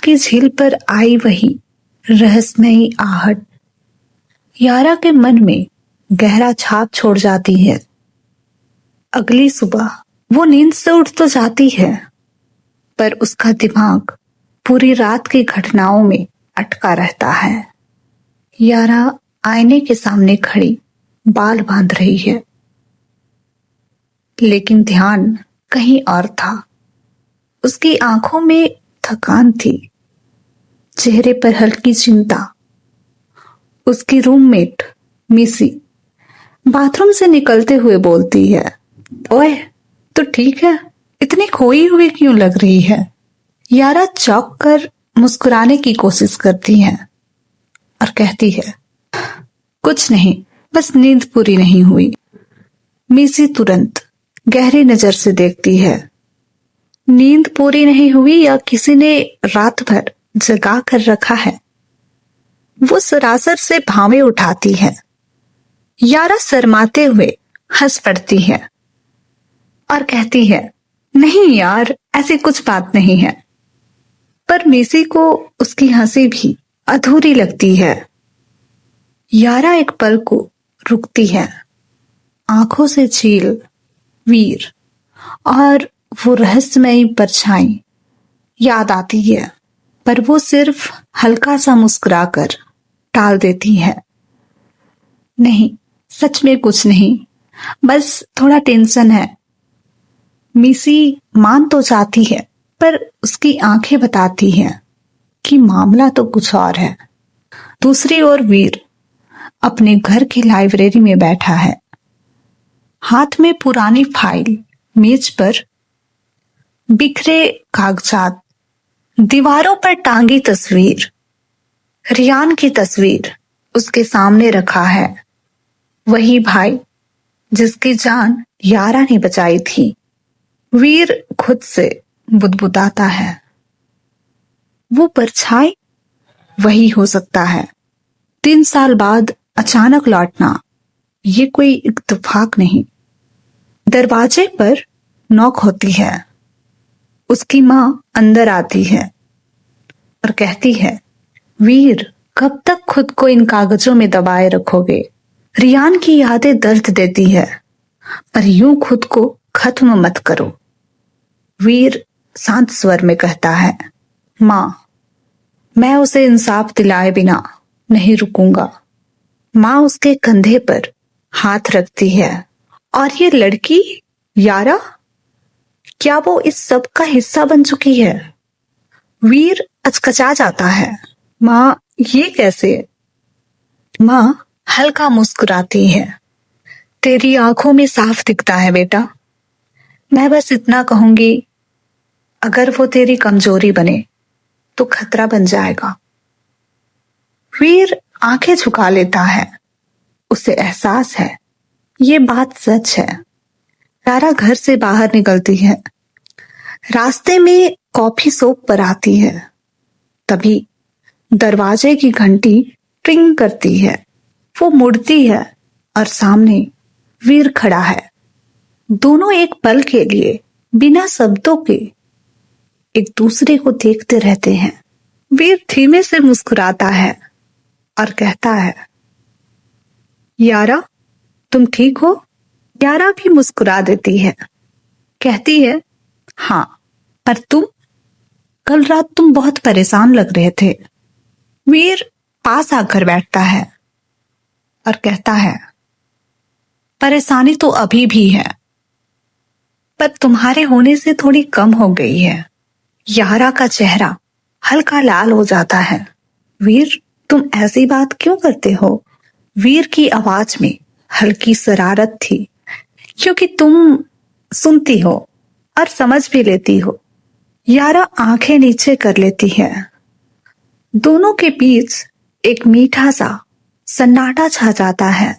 की झील पर आई वही रहस्यमयी आहट यारा के मन में गहरा छाप छोड़ जाती है। अगली सुबह वो नींद से उठ तो जाती है, पर उसका दिमाग पूरी रात की घटनाओं में अटका रहता है। यारा आईने के सामने खड़ी बाल बांध रही है, लेकिन ध्यान कहीं और था। उसकी आंखों में थकान थी, चेहरे पर हल्की चिंता। उसकी रूममेट मिसी बाथरूम से निकलते हुए बोलती है, ओए, तो ठीक है, इतनी खोई हुई क्यों लग रही है? यारा चौंक कर मुस्कुराने की कोशिश करती है और कहती है, कुछ नहीं, बस नींद पूरी नहीं हुई। मिसी तुरंत गहरी नजर से देखती है। नींद पूरी नहीं हुई या किसी ने रात भर जगा कर रखा है? वो सरासर से भावे उठाती है। यारा शर्माते हुए हंस पड़ती है और कहती है, नहीं यार, ऐसी कुछ बात नहीं है। पर मिसी को उसकी हंसी भी अधूरी लगती है। यारा एक पल को रुकती है, आंखों से झील, वीर और वो रहस्यमयी परछाई याद आती है, पर वो सिर्फ हल्का सा मुस्कुराकर टाल देती है। नहीं, सच में कुछ नहीं, बस थोड़ा टेंशन है। मिसी मान तो जाती है, पर उसकी आंखें बताती हैं कि मामला तो कुछ और है। दूसरी ओर वीर अपने घर की लाइब्रेरी में बैठा है, हाथ में पुरानी फाइल, मेज पर बिखरे कागजात, दीवारों पर टांगी तस्वीर। रियान की तस्वीर उसके सामने रखा है, वही भाई जिसकी जान यारा ने बचाई थी। वीर खुद से बुदबुदाता है, वो परछाई वही हो सकता है। 3 साल बाद अचानक लौटना, ये कोई इत्तेफाक नहीं। दरवाजे पर नॉक होती है। उसकी माँ अंदर आती है और कहती है, वीर, कब तक खुद को इन कागजों में दबाए रखोगे? रियान की यादें दर्द देती है, पर यूं खुद को खत्म मत करो। वीर शांत स्वर में कहता है, माँ, मैं उसे इंसाफ दिलाए बिना नहीं रुकूंगा। माँ उसके कंधे पर हाथ रखती है। और ये लड़की यारा, क्या वो इस सब का हिस्सा बन चुकी है? वीर अचकचा जाता है। माँ, ये कैसे? माँ हल्का मुस्कुराती है। तेरी आंखों में साफ दिखता है बेटा। मैं बस इतना कहूंगी, अगर वो तेरी कमजोरी बने तो खतरा बन जाएगा। वीर आंखें झुका लेता है। उसे एहसास है ये बात सच है। यारा घर से बाहर निकलती है। रास्ते में कॉफी शॉप पर आती है। तभी दरवाजे की घंटी ट्रिंग करती है। वो मुड़ती है और सामने वीर खड़ा है। दोनों एक पल के लिए बिना शब्दों के एक दूसरे को देखते रहते हैं। वीर धीमे से मुस्कुराता है और कहता है, यारा, तुम ठीक हो? यारा भी मुस्कुरा देती है, कहती है, हाँ, पर तुम? कल रात तुम बहुत परेशान लग रहे थे। वीर पास आकर बैठता है और कहता है, परेशानी तो अभी भी है, पर तुम्हारे होने से थोड़ी कम हो गई है। यारा का चेहरा हल्का लाल हो जाता है। वीर, तुम ऐसी बात क्यों करते हो? वीर की आवाज में हल्की शरारत थी, क्योंकि तुम सुनती हो और समझ भी लेती हो। यारा आंखें नीचे कर लेती है। दोनों के बीच एक मीठा सा सन्नाटा छा जाता है।